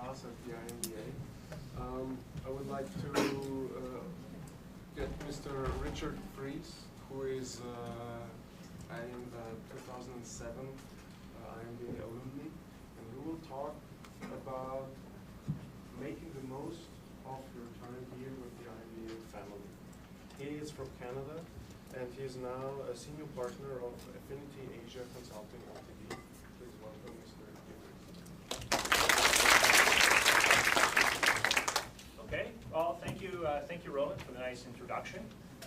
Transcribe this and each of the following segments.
class at the IMBA. I would like to get Mr. Richard Fries, who is in the 2007 IMBA alumni, and he will talk about making the most of your time here with the IMBA family. He is from Canada, and he is now a senior partner of Affinity Asia Consulting Ltd. Please welcome Mr. Fries. Okay, well, thank you, Roland, for the nice introduction.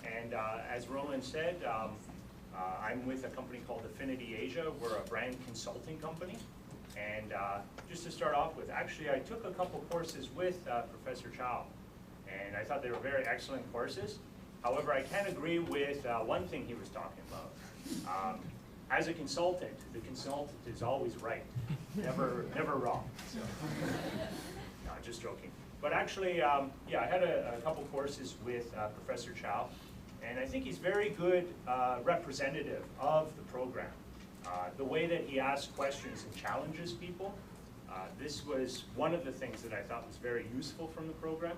And as Roland said, I'm with a company called Affinity Asia. We're a brand consulting company. And just to start off with, actually, I took a couple courses with Professor Chow, and I thought they were very excellent courses. However, I can't agree with one thing he was talking about. As a consultant, the consultant is always right, never wrong. So, no, just joking. But actually, yeah, I had a couple courses with Professor Chow, and I think he's very good representative of the program. The way that he asks questions and challenges people, this was one of the things that I thought was very useful from the program.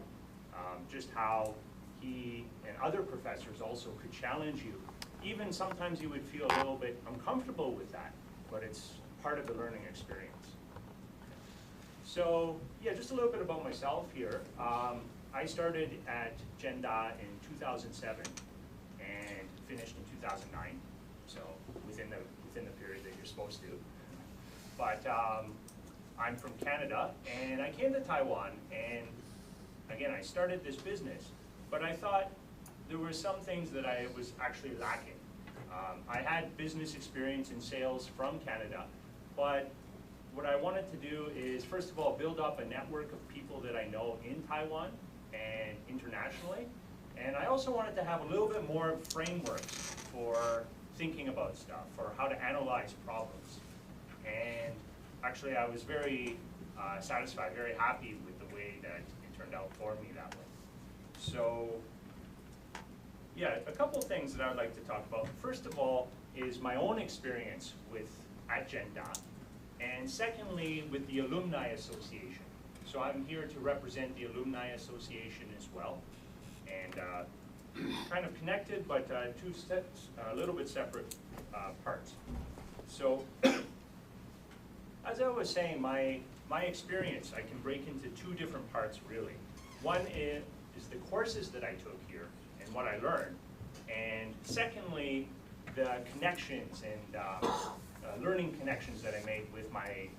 Just how he and other professors also could challenge you. Even sometimes you would feel a little bit uncomfortable with that, but it's part of the learning experience. So yeah, just a little bit about myself here. I started at Genda in 2007 and finished in 2009. So within the period that you're supposed to. But I'm from Canada, and I came to Taiwan, and again, I started this business, but I thought there were some things that I was actually lacking. I had business experience in sales from Canada, but what I wanted to do is, first of all, build up a network of people that I know in Taiwan and internationally, and I also wanted to have a little bit more frameworks for thinking about stuff, or how to analyze problems. And actually, I was very satisfied, very happy with the way that it turned out for me that way. So yeah, a couple things that I would like to talk about. First of all is my own experience at Genda, and secondly with the Alumni Association. So I'm here to represent the Alumni Association as well, and kind of connected, but two steps, a little bit separate parts. So as I was saying, my experience I can break into two different parts really. One is the courses that I took here and what I learned, and secondly the connections and learning connections that I made with my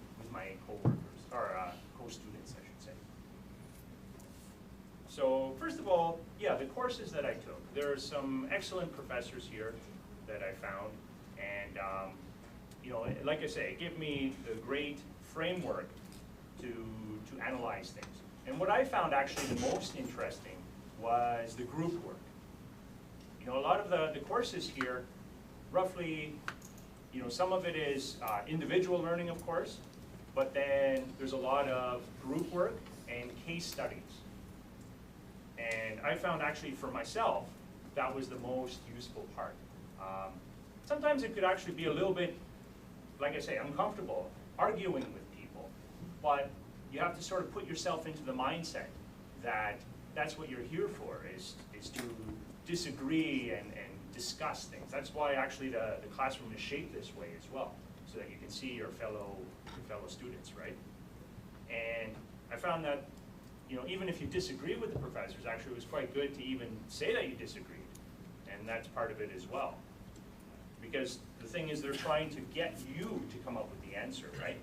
co-workers, or co-students I should say. So first of all, yeah, the courses that I took. There are some excellent professors here that I found, and you know, like I say, it gave me the great framework to analyze things. And what I found actually the most interesting was the group work. You know, a lot of the courses here, roughly, you know, some of it is individual learning, of course, but then there's a lot of group work and case studies. And I found actually for myself, that was the most useful part. Sometimes it could actually be a little bit, like I say, uncomfortable arguing with people, but you have to sort of put yourself into the mindset that that's what you're here for, is to disagree and discuss things. That's why actually the classroom is shaped this way as well, so that you can see your fellow students, right? And I found that, you know, even if you disagree with the professors, actually it was quite good to even say that you disagreed, and that's part of it as well. Because the thing is, they're trying to get you to come up with the answer, right?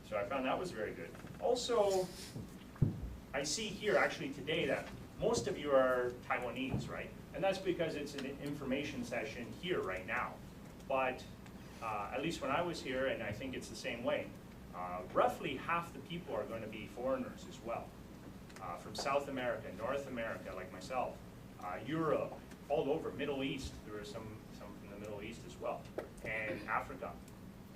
So I found that was very good. Also, I see here actually today that most of you are Taiwanese, right? And that's because it's an information session here right now. But at least when I was here, and I think it's the same way, roughly half the people are going to be foreigners as well. From South America, North America, like myself, Europe, all over, Middle East. There are some from the Middle East as well, and Africa.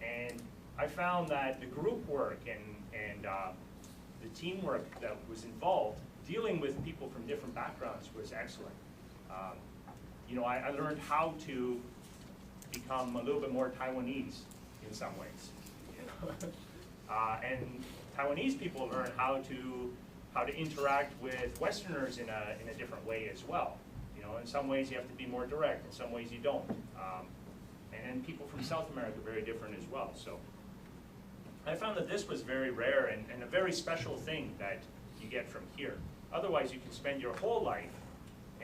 And I found that the group work and the teamwork that was involved, dealing with people from different backgrounds, was excellent. You know, I learned how to become a little bit more Taiwanese in some ways. You know? And Taiwanese people learn how to interact with Westerners in a different way as well. You know, in some ways you have to be more direct, in some ways you don't. And then people from South America are very different as well. So I found that this was very rare and a very special thing that you get from here. Otherwise you can spend your whole life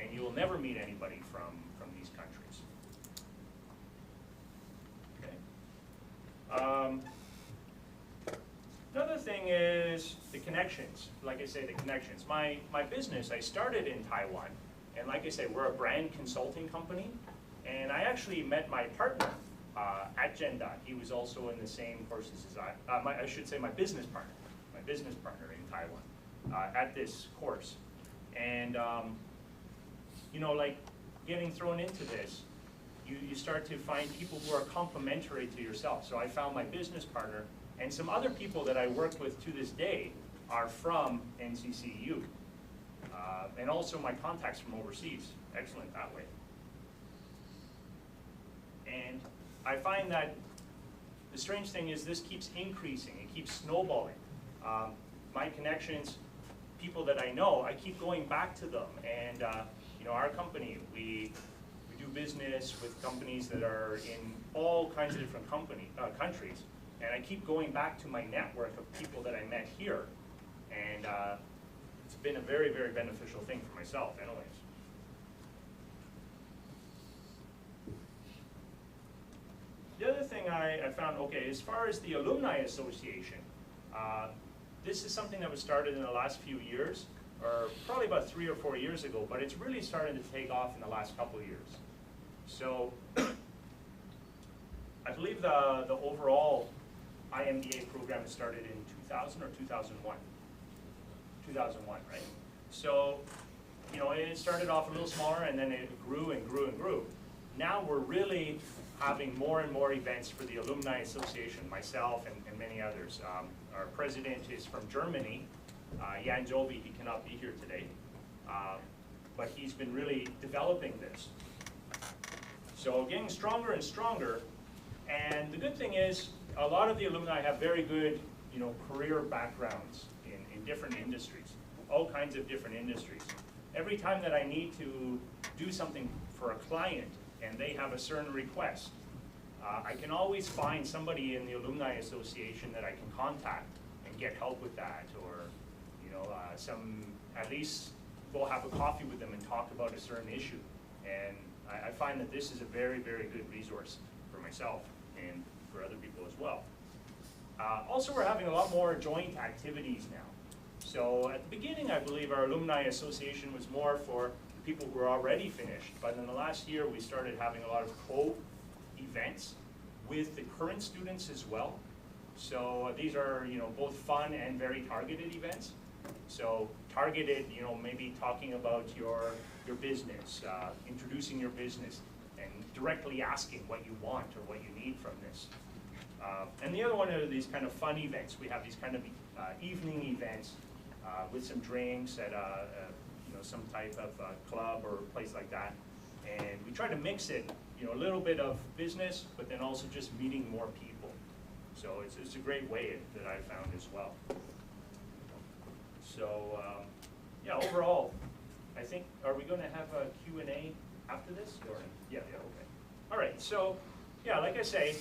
and you will never meet anybody from these countries. Okay. Another thing is the connections. Like I say, the connections. My business, I started in Taiwan, and like I say, we're a brand consulting company, and I actually met my partner at Genda. He was also in the same courses as I should say my business partner in Taiwan at this course. And you know, like getting thrown into this, you start to find people who are complementary to yourself. So I found my business partner, and some other people that I work with to this day are from NCCU. And also my contacts from overseas, excellent that way. And I find that the strange thing is this keeps increasing, it keeps snowballing. My connections, people that I know, I keep going back to them. And you know, our company, we do business with companies that are in all kinds of different countries. And I keep going back to my network of people that I met here. And it's been a very, very beneficial thing for myself anyways. The other thing I found, okay, as far as the Alumni Association, this is something that was started in the last few years, or probably about 3 or 4 years ago, but it's really started to take off in the last couple of years. So I believe the overall IMBA program started in 2000 or 2001. 2001, right? So, you know, it started off a little smaller and then it grew and grew and grew. Now we're really having more and more events for the Alumni Association, myself and many others. Our president is from Germany, Jan Jovi. He cannot be here today, but he's been really developing this. So getting stronger and stronger, and the good thing is a lot of the alumni have very good, you know, career backgrounds in different industries, all kinds of different industries. Every time that I need to do something for a client and they have a certain request, I can always find somebody in the Alumni Association that I can contact and get help with that, or, you know, at least go have a coffee with them and talk about a certain issue. And I find that this is a very, very good resource for myself and for other people as well. Also, we're having a lot more joint activities now. So at the beginning, I believe our Alumni Association was more for people who are already finished, but in the last year, we started having a lot of co-events with the current students as well. So these are, you know, both fun and very targeted events. So targeted, you know, maybe talking about your business, introducing your business, and directly asking what you want or what you need from this. And the other one are these kind of fun events. We have these kind of evening events with some drinks at you know, some type of club or place like that. And we try to mix it, you know, a little bit of business, but then also just meeting more people. So it's a great way that I found as well. So yeah, overall, I think, are we going to have a Q&A after this? Or? Yeah, okay. All right, so yeah, like I say,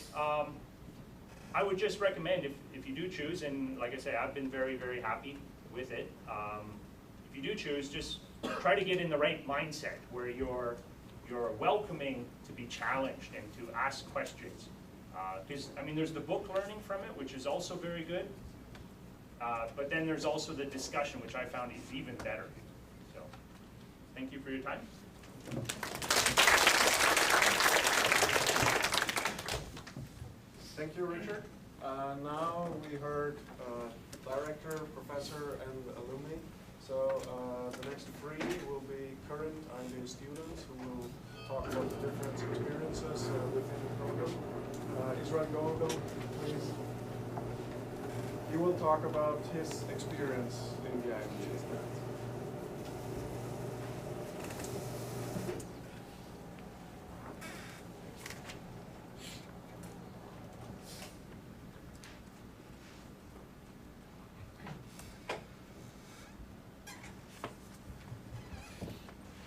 I would just recommend if you do choose, and like I say, I've been very, very happy with it. If you do choose, just try to get in the right mindset where you're welcoming to be challenged and to ask questions. Because, I mean, there's the book learning from it, which is also very good. But then there's also the discussion, which I found is even better. So, thank you for your time. Thank you, Richard. Now we heard director, professor, and alumni. So the next three will be current IMBA students who will talk about the different experiences within the program. Israel Goldel, please. He will talk about his experience in the IMBA.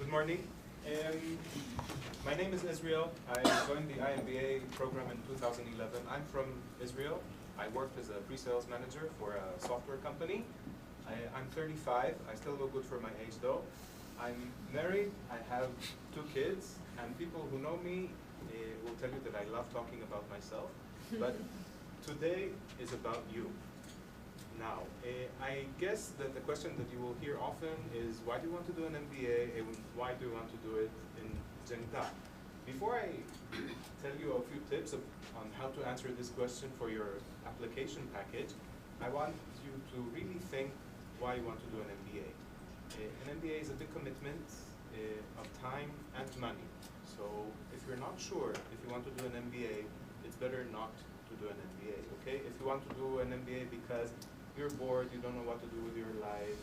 Good morning. My name is Israel. I joined the IMBA program in 2011. I'm from Israel. I worked as a pre-sales manager for a software company. I'm 35. I still look good for my age though. I'm married. I have 2 kids. And people who know me will tell you that I love talking about myself. But today is about you. Now, I guess that the question that you will hear often is, why do you want to do an MBA and why do you want to do it in Jeddah? Before I tell you a few tips on how to answer this question for your application package, I want you to really think why you want to do an MBA. An MBA is a big commitment of time and money. So if you're not sure if you want to do an MBA, it's better not to do an MBA, okay? If you want to do an MBA because you're bored, you don't know what to do with your life,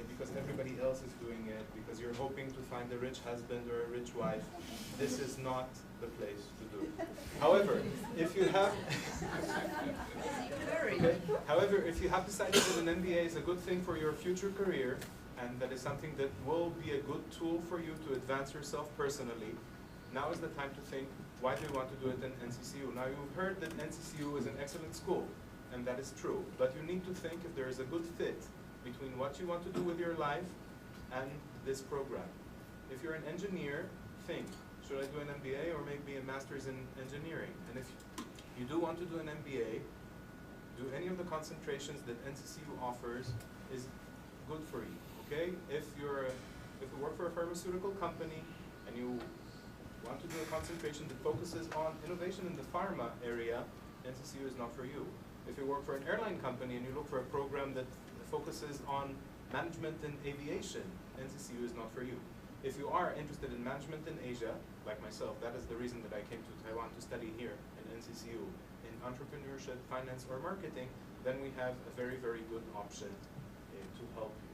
because everybody else is doing it, because you're hoping to find a rich husband or a rich wife, this is not the place to do it. However, if you have However, if you have decided that an MBA is a good thing for your future career, and that is something that will be a good tool for you to advance yourself personally, now is the time to think, why do you want to do it in NCCU? Now you've heard that NCCU is an excellent school, and that is true, but you need to think if there is a good fit between what you want to do with your life and this program. If you're an engineer, think, should I do an MBA or maybe a master's in engineering? And if you do want to do an MBA, do any of the concentrations that NCCU offers is good for you, okay? If you work for a pharmaceutical company and you want to do a concentration that focuses on innovation in the pharma area, NCCU is not for you. If you work for an airline company and you look for a program that focuses on management in aviation, NCCU is not for you. If you are interested in management in Asia, like myself, that is the reason that I came to Taiwan to study here in NCCU, in entrepreneurship, finance, or marketing, then we have a very, very good option to help you,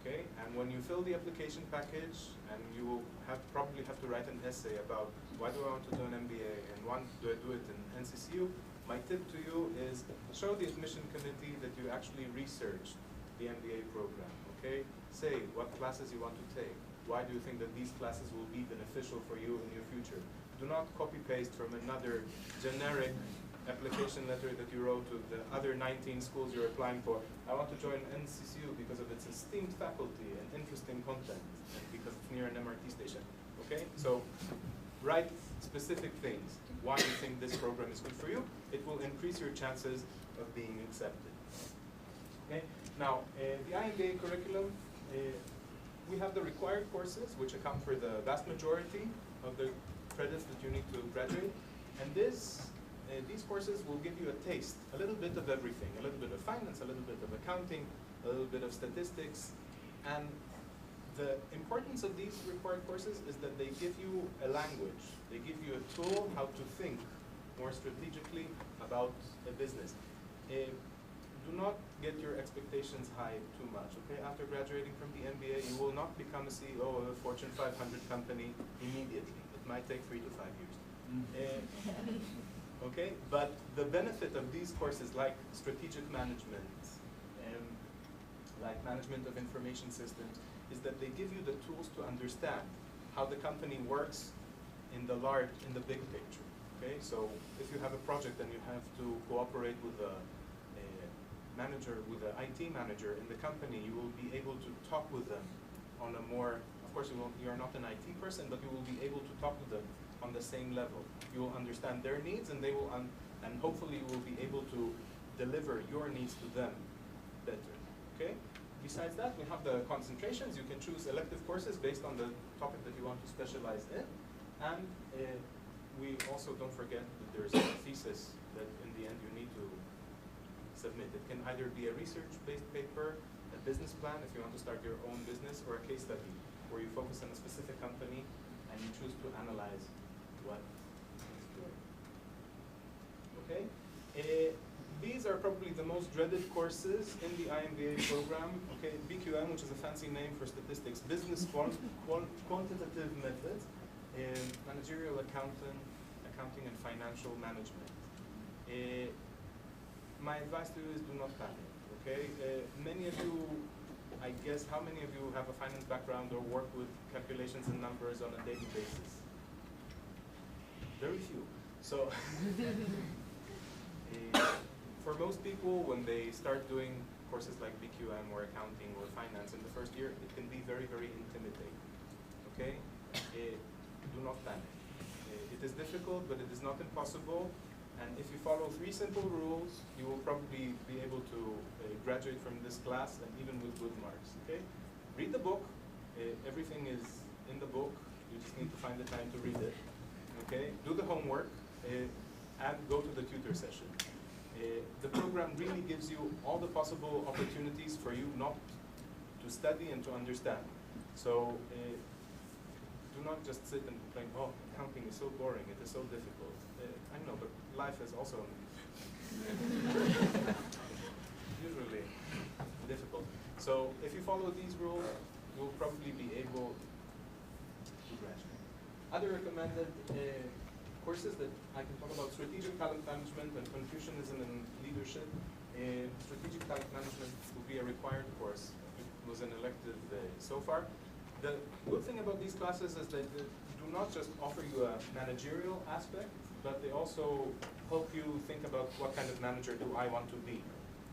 okay? And when you fill the application package, and you will probably have to write an essay about why do I want to do an MBA and why do I do it in NCCU, my tip to you is show the admission committee that you actually researched the MBA program, okay? Say what classes you want to take. Why do you think that these classes will be beneficial for you in your future? Do not copy-paste from another generic application letter that you wrote to the other 19 schools you're applying for. I want to join NCCU because of its esteemed faculty and interesting content, and because it's near an MRT station, okay? So write specific things. Why you think this program is good for you. It will increase your chances of being accepted. Okay. Now, the IMBA curriculum, we have the required courses, which account for the vast majority of the credits that you need to graduate. And these courses will give you a taste, a little bit of everything, a little bit of finance, a little bit of accounting, a little bit of statistics. And the importance of these required courses is that they give you a language. They give you a tool how to think more strategically about a business. Do not get your expectations high too much, okay? After graduating from the MBA, you will not become a CEO of a Fortune 500 company immediately. It might take 3 to 5 years. Okay, but the benefit of these courses like strategic management, like management of information systems, is that they give you the tools to understand how the company works in the big picture. Okay, so if you have a project and you have to cooperate with a manager, with an IT manager in the company, you will be able to talk with them on a more, of course you are not an IT person, but you will be able to talk with them on the same level. You will understand their needs, and they will, and hopefully you will be able to deliver your needs to them better. Okay. Besides that, we have the concentrations. You can choose elective courses based on the topic that you want to specialize in. And we also don't forget that there's a thesis that in the end you need to submit. It can either be a research-based paper, a business plan if you want to start your own business, or a case study where you focus on a specific company and you choose to analyze what it's doing. Okay? These are probably the most dreaded courses in the IMBA program. Okay, BQM, which is a fancy name for statistics, business quantitative methods, managerial accounting and financial management. My advice to you is do not panic. Okay, many of you I guess how many of you have a finance background or work with calculations and numbers on a daily basis? Very few. So for most people, when they start doing courses like BQM or accounting or finance in the first year, it can be very, very intimidating. Okay? Do not panic. It is difficult, but it is not impossible. And if you follow 3 simple rules, you will probably be able to graduate from this class, and even with good marks. Okay? Read the book. Everything is in the book. You just need to find the time to read it. Okay? Do the homework, and go to the tutor session. The program really gives you all the possible opportunities for you not to study and to understand. So do not just sit and complain, oh, accounting is so boring, it is so difficult. I know, but life is also usually difficult. So if you follow these rules, you'll probably be able to graduate. Other recommended courses that I can talk about: strategic talent management and Confucianism and leadership. Strategic talent management will be a required course. It was an elective so far. The good thing about these classes is that they do not just offer you a managerial aspect, but they also help you think about what kind of manager do I want to be,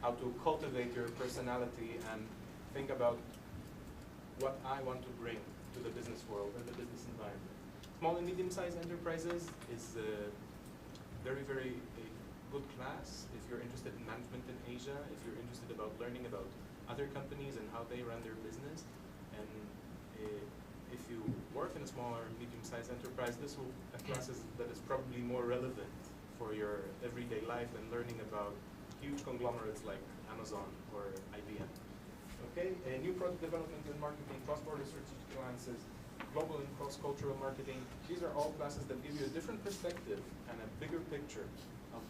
how to cultivate your personality, and think about what I want to bring to the business world or the business environment. Small and medium-sized enterprises is a very, very good class if you're interested in management in Asia, if you're interested about learning about other companies and how they run their business. And if you work in a small or medium-sized enterprise, this will a class that is probably more relevant for your everyday life than learning about huge conglomerates like Amazon or IBM. Okay, new product development and marketing, cross-border strategic alliances, global and cross-cultural marketing. These are all classes that give you a different perspective and a bigger picture of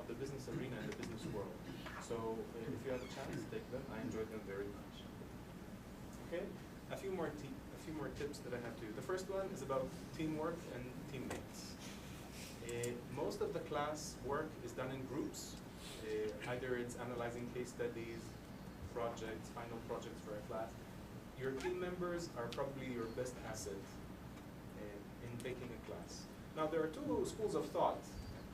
the business arena and the business world. So if you have a chance, take them. I enjoyed them very much. Okay, a few more tips that I have to. The first one is about teamwork and teammates. Most of the class work is done in groups. Either it's analyzing case studies, projects, final projects for a class. Your team members are probably your best asset in taking a class. Now, there are 2 schools of thought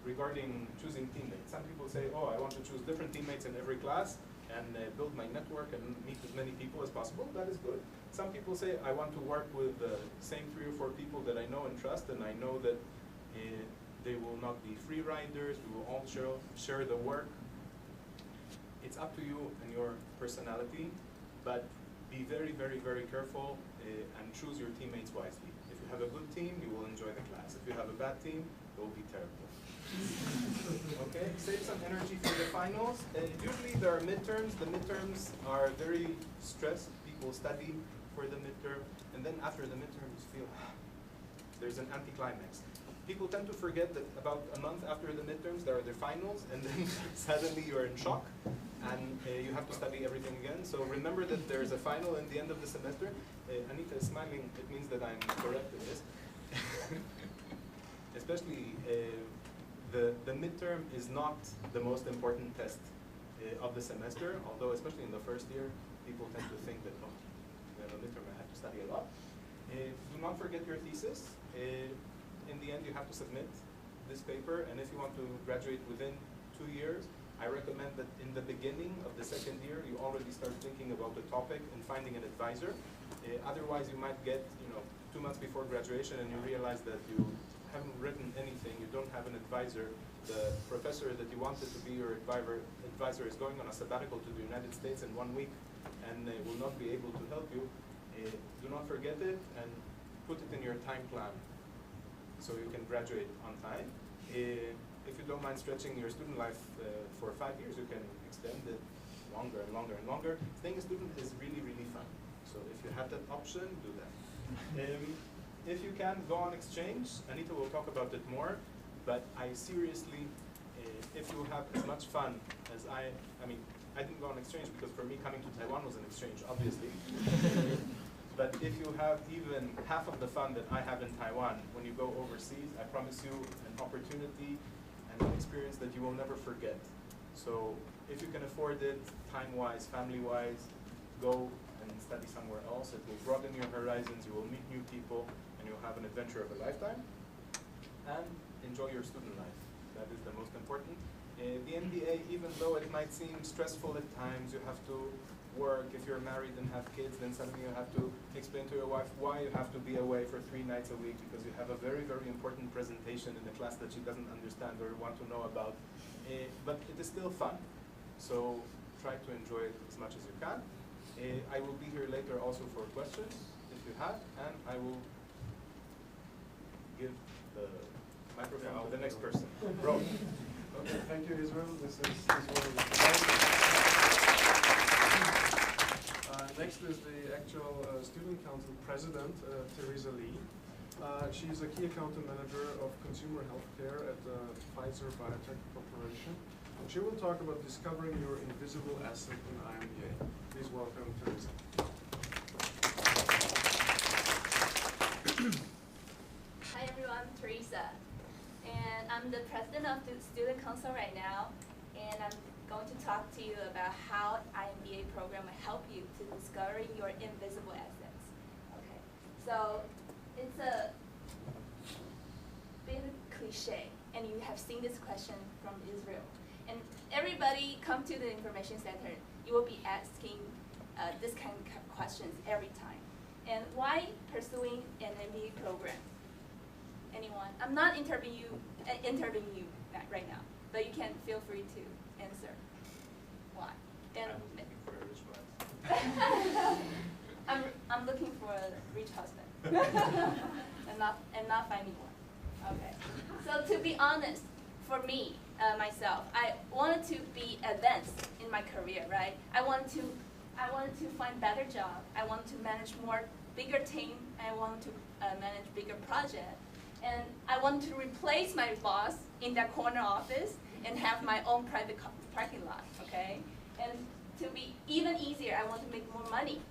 regarding choosing teammates. Some people say, oh, I want to choose different teammates in every class and build my network and meet as many people as possible. That is good. Some people say, I want to work with the same 3 or 4 people that I know and trust, and I know that they will not be free riders. We will all share the work. It's up to you and your personality, but be very, very, very careful and choose your teammates wisely. If you have a good team, you will enjoy the class. If you have a bad team, it will be terrible. Okay, save some energy for the finals. Usually there are midterms. The midterms are very stressed. People study for the midterm, and then after the midterms feel there's an anticlimax. People tend to forget that about a month after the midterms there are the finals, and then suddenly you're in shock, and you have to study everything again. So remember that there's a final in the end of the semester. Anita is smiling. It means that I'm correct in this. Especially the midterm is not the most important test of the semester, although especially in the first year, people tend to think that, oh, we have a midterm, I have to study a lot. Do not forget your thesis. In the end, you have to submit this paper, and if you want to graduate within 2 years, I recommend that in the beginning of the second year, you already start thinking about the topic and finding an advisor. Otherwise, you might get 2 months before graduation, and you realize that you haven't written anything, you don't have an advisor. The professor that you wanted to be your advisor is going on a sabbatical to the United States in 1 week, and will not be able to help you. Do not forget it, and put it in your time plan so you can graduate on time. If you don't mind stretching your student life for 5 years, you can extend it longer and longer and longer. Staying a student is really, really fun. So if you have that option, do that. If you can, go on exchange. Anita will talk about it more, but I seriously, if you have as much fun as I mean, I didn't go on exchange because for me coming to Taiwan was an exchange, obviously. But if you have even half of the fun that I have in Taiwan when you go overseas, I promise you an opportunity and an experience that you will never forget. So if you can afford it, time-wise, family-wise, go and study somewhere else. It will broaden your horizons, you will meet new people, and you'll have an adventure of a lifetime. And enjoy your student life. That is the most important. The MBA, even though it might seem stressful at times, you have to work. If you're married and have kids, then suddenly you have to explain to your wife why you have to be away for 3 nights a week, because you have a very, very important presentation in a class that she doesn't understand or want to know about. But it is still fun. So try to enjoy it as much as you can. I will be here later also for questions, if you have, and I will give the microphone to the next person. Bro. Okay, thank you, Israel. This is next is the actual student council president, Teresa Lee. She is a key account manager of consumer healthcare at Pfizer Biotech Corporation. And she will talk about discovering your invisible asset in IMBA. Please welcome Teresa. Hi everyone, Teresa. And I'm the president of the student council right now. And I'm going to talk to you about how IMBA program will help you to discover your invisible assets. Okay, so it's a bit cliche, and you have seen this question from Israel. And everybody come to the information center, you will be asking this kind of questions every time. And why pursuing an MBA program? Anyone? I'm not interviewing you right now, but you can feel free to answer. Why? And I'm looking for a rich wife. I'm looking for a rich husband, and not finding one. Okay. So to be honest, for me myself, I wanted to be advanced in my career, right? I wanted to find better job. I wanted to manage bigger team. I wanted to manage bigger project. And I want to replace my boss in that corner office and have my own private parking lot, okay? And to be even easier, I want to make more money.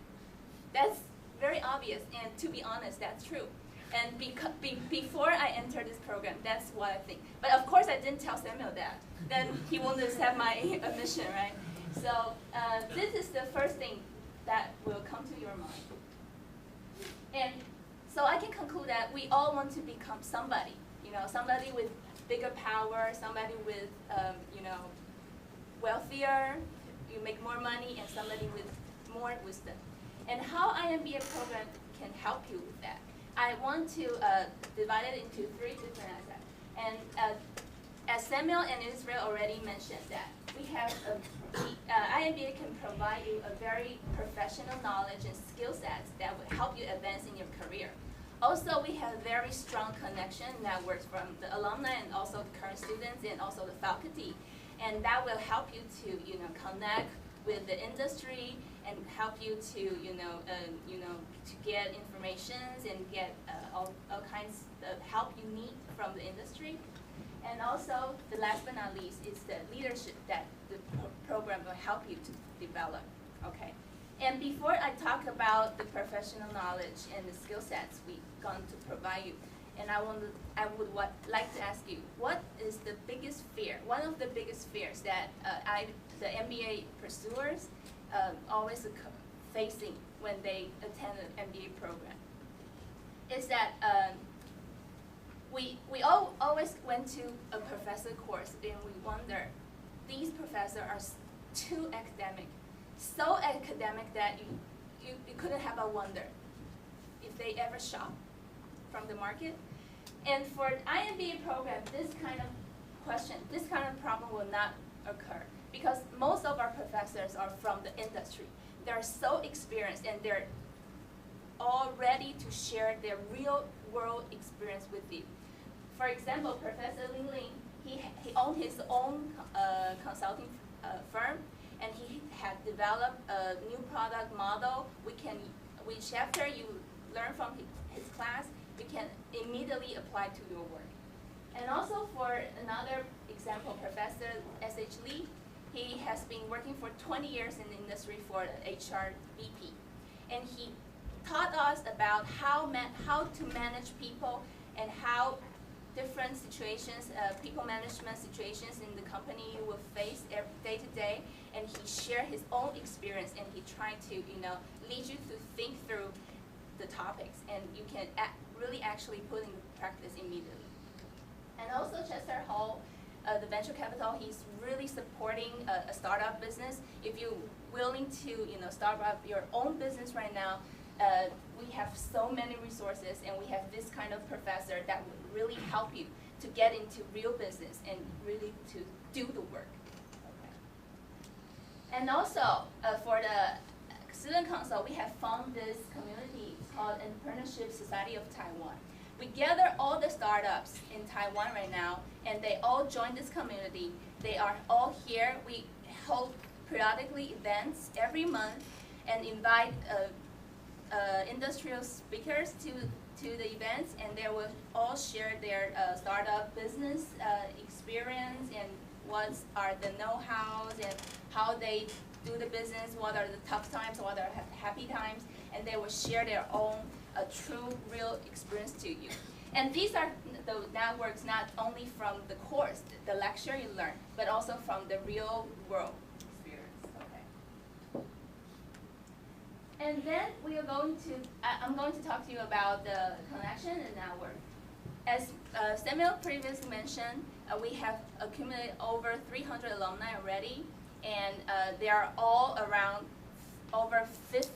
That's very obvious, and to be honest, that's true. And before I entered this program, that's what I think. But of course, I didn't tell Samuel that. Then he won't accept my admission, right? So this is the first thing that will come to your mind. And so I can conclude that we all want to become somebody, somebody with bigger power, somebody with, wealthier, you make more money, and somebody with more wisdom. And how IMBA program can help you with that? I want to divide it into 3 different aspects. And as Samuel and Israel already mentioned that, we have IMBA can provide you a very professional knowledge and skill sets that will help you advance in your career. Also, we have very strong connection networks from the alumni and also the current students and also the faculty. And that will help you to, connect with the industry and help you to, to get informations and get all kinds of help you need from the industry. And also, the last but not least, is the leadership that the program will help you to develop, okay? And before I talk about the professional knowledge and the skill sets we're going to provide you, and I would like to ask you, what is the biggest fear, one of the biggest fears that the MBA pursuers always facing when they attend an MBA program? Is that we always went to a professor course and we wonder, these professors are too academic, so academic that you couldn't have a wonder if they ever shop from the market. And for IMBA program, this kind of question, this kind of problem will not occur because most of our professors are from the industry. They're so experienced and they're all ready to share their real world experience with you. For example, Professor Ling Ling, he owned his own consulting firm, and he had developed a new product model. Which after you learn from his class, you can immediately apply to your work. And also for another example, Professor S.H. Lee, he has been working for 20 years in the industry for HR VP. And he taught us about how to manage people and how different situations, people management situations in the company you will face day to day, and he shared his own experience, and he tried to, lead you to think through the topics, and you can really actually put in practice immediately. And also Chester Hall, the venture capital, he's really supporting a startup business. If you're willing to, start up your own business right now, we have so many resources, and we have this kind of professor that would really help you to get into real business and really to do the work. Okay. And also, for the Student Council, we have found this community called Entrepreneurship Society of Taiwan. We gather all the startups in Taiwan right now, and they all join this community. They are all here. We hold periodically events every month and invite industrial speakers to the events, and they will all share their startup business experience and what are the know-hows and how they do the business, what are the tough times, what are happy times, and they will share their own true, real experience to you. And these are the networks not only from the course, the lecture you learn, but also from the real world experience. Okay. And then we are going to, I'm going to talk to you about the connection and network. As Samuel previously mentioned, we have accumulated over 300 alumni already, and they are all around over 50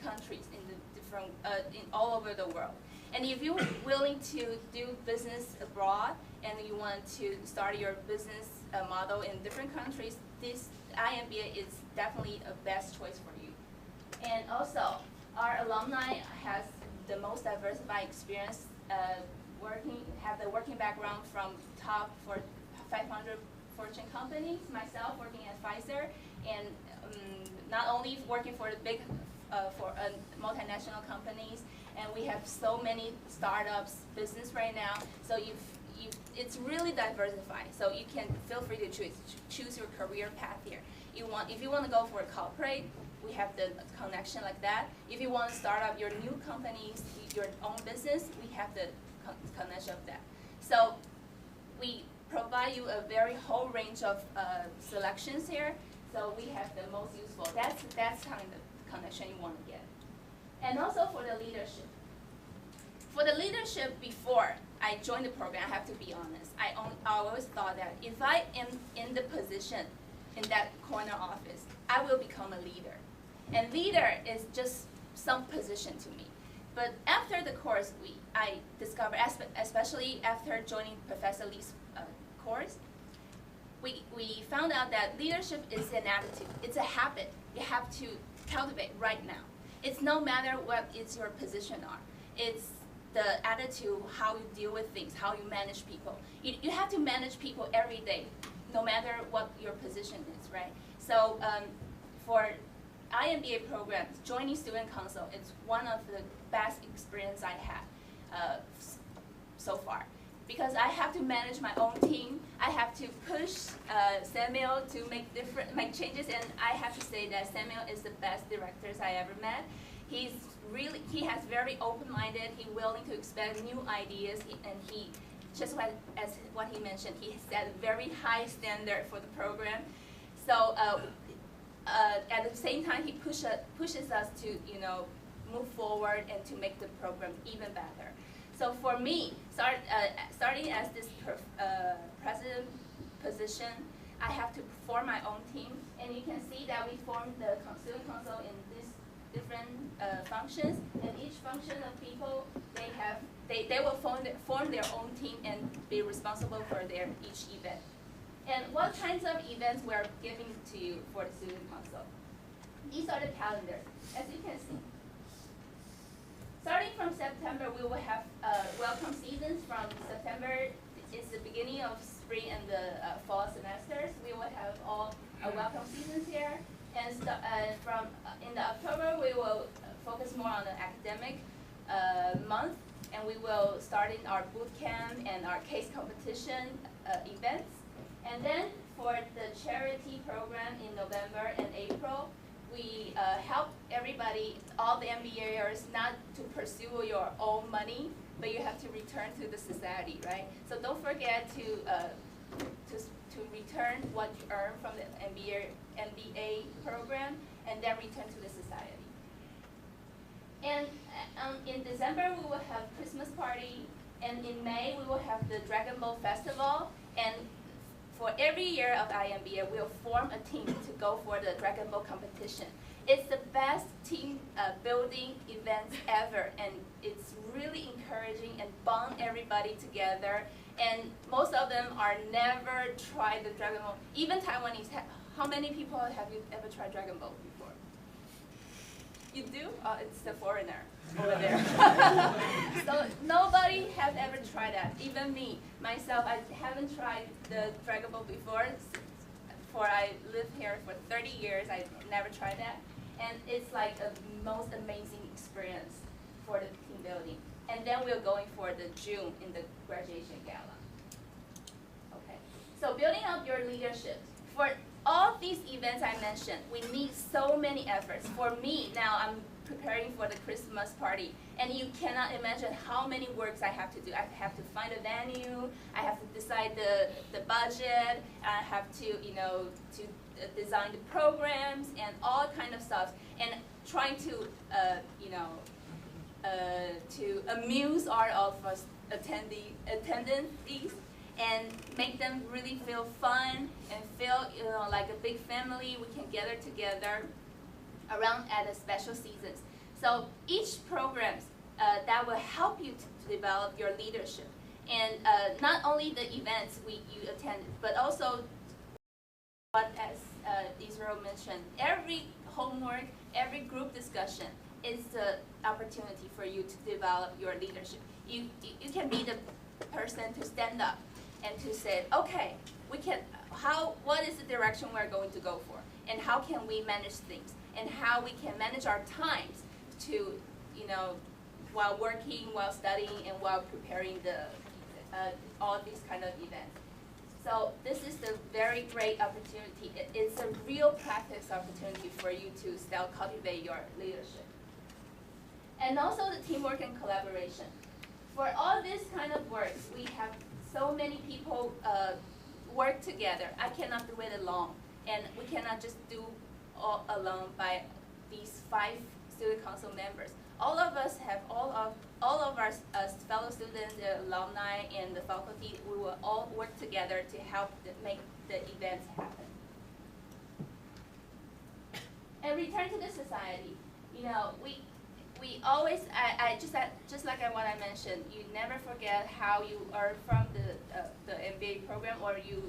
countries in the different, in all over the world. And if you're willing to do business abroad and you want to start your business model in different countries, this IMBA is definitely a best choice for you. And also, our alumni has the most diversified experience, have the working background from top 500 Fortune companies, myself working at Pfizer, and not only working for the big multinational companies, and we have so many startups business right now. So it's really diversified. So you can feel free to choose your career path here. If you want to go for a corporate, we have the connection like that. If you want to start up your new companies, your own business, we have the connection of that. So we provide you a very whole range of selections here. So we have the most useful. That's kind of the connection you want to get. And also for the leadership. For the leadership, before I joined the program, I have to be honest. I always thought that if I am in the position in that corner office, I will become a leader. And leader is just some position to me. But after the course, I discovered, especially after joining Professor Lee's course, we found out that leadership is an attitude. It's a habit you have to cultivate right now. It's no matter what is your position are. It's the attitude, how you deal with things, how you manage people. You have to manage people every day, no matter what your position is, right? So for IMBA programs, joining Student Council, it's one of the best experience I had so far. Because I have to manage my own team, I have to push Samuel to make changes, and I have to say that Samuel is the best directors I ever met. He has very open-minded, he's willing to expand new ideas, and he, just as what he mentioned, he set a very high standard for the program. So at the same time, he pushes us to move forward and to make the program even better. So for me, starting as this president position, I have to form my own team, and you can see that we formed the Student Council in these different functions, and each function of people, they will form their own team and be responsible for each event. And what kinds of events we're giving to you for the Student Council? These are the calendars, as you can see. Starting from September, we will have welcome seasons. From September, it's the beginning of spring and the fall semesters. We will have all welcome seasons here. And from in the October, we will focus more on the academic month, and we will start in our boot camp and our case competition events. And then for the charity program in November and April, we help everybody, all the MBAers, not to pursue your own money, but you have to return to the society, right? So don't forget to to return what you earn from the MBA program, and then return to the society. And in December, we will have Christmas party, and in May, we will have the Dragon Ball Festival, and for every year of IMBA, we'll form a team to go for the Dragon Ball competition. It's the best team building event ever, and it's really encouraging and bond everybody together. And most of them are never tried the Dragon Ball. Even Taiwanese, how many people have you ever tried Dragon Ball before? You do? Oh, it's the foreigner over there. So nobody has ever tried that. Even me, myself, I haven't tried the Dragon Ball before. For I lived here for 30 years, I never tried that. And it's like a most amazing experience for the team building. And then we're going for the June in the graduation gala. Okay, so building up your leadership. For all these events I mentioned, we need so many efforts. For me, now I'm preparing for the Christmas party, and you cannot imagine how many works I have to do. I have to find a venue, I have to decide the budget, I have to, to design the programs and all kind of stuff, and trying to, to amuse all of us attendees and make them really feel fun and feel, like a big family. We can gather together around at the special seasons. So each program that will help you to develop your leadership. And not only the events you attend, but also what, as Israel mentioned, every homework, every group discussion is the opportunity for you to develop your leadership. You can be the person to stand up and to say, okay, what is the direction we're going to go for? And how can we manage things? And how we can manage our times to, while working, while studying, and while preparing all these kind of events. So this is a very great opportunity. It's a real practice opportunity for you to still cultivate your leadership. And also the teamwork and collaboration. For all this kind of works, we have so many people work together. I cannot do it alone. And we cannot just do all alone by these 5 student council members. All of us have all of our fellow students, the alumni, and the faculty. We will all work together to help make the events happen. And return to the society. We always, just like what I mentioned, you never forget how you earn from the MBA program, or you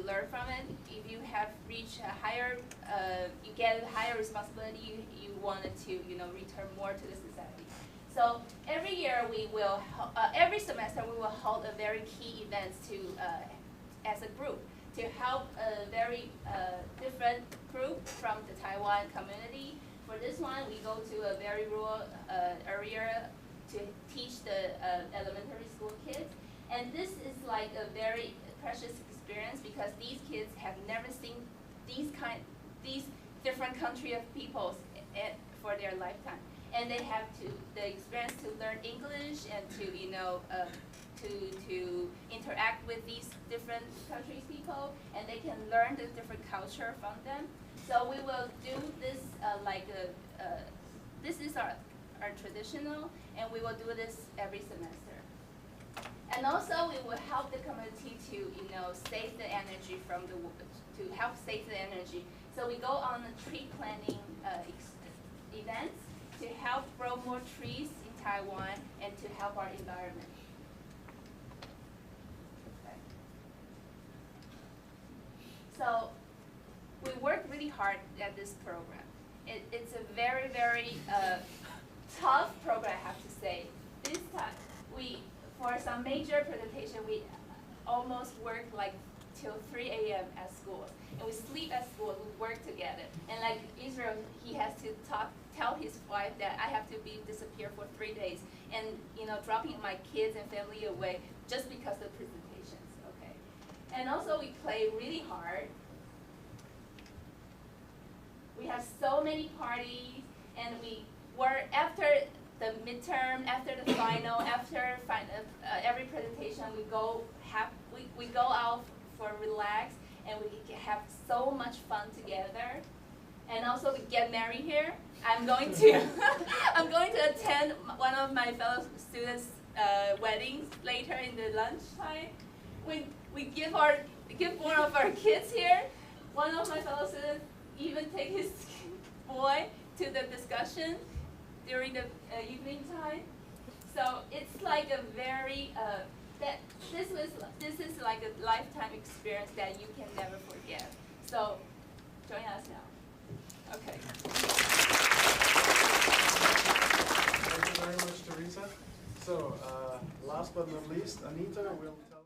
learn from it. If you have reached a higher, you get a higher responsibility, you wanted to return more to the society. So every year every semester we will hold a very key events as a group to help a very different group from the Taiwan community. For this one, we go to a very rural area to teach the elementary school kids. And this is like a very precious experience because these kids have never seen these different country of peoples for their lifetime. And they have the experience to learn English and to interact with these different countries' people, and they can learn the different culture from them. So we will do this this is our traditional, and we will do this every semester. And also we will help the community to save the energy to help save the energy. So we go on a tree planting events to help grow more trees in Taiwan and to help our environment. Okay. So we work really hard at this program. It's a very, very tough program, I have to say. This time, for some major presentation, we almost work like till 3 a.m. at school. And we sleep at school, we work together. And like Israel, he has to tell his wife that I have to disappear for 3 days. And dropping my kids and family away just because of presentations, okay? And also we play really hard. We have so many parties, and we work after the midterm, after the final, after every presentation, we go out for relax, and we have so much fun together. And also we get married here. I'm going to I'm going to attend one of my fellow students' weddings later in the lunchtime. We give one of our kids here. One of my fellow students even take his boy to the discussion during the evening time. So it's like a very this is like a lifetime experience that you can never forget. So join us now. Okay. Thank you very much, Teresa. So, last but not least, Anita will tell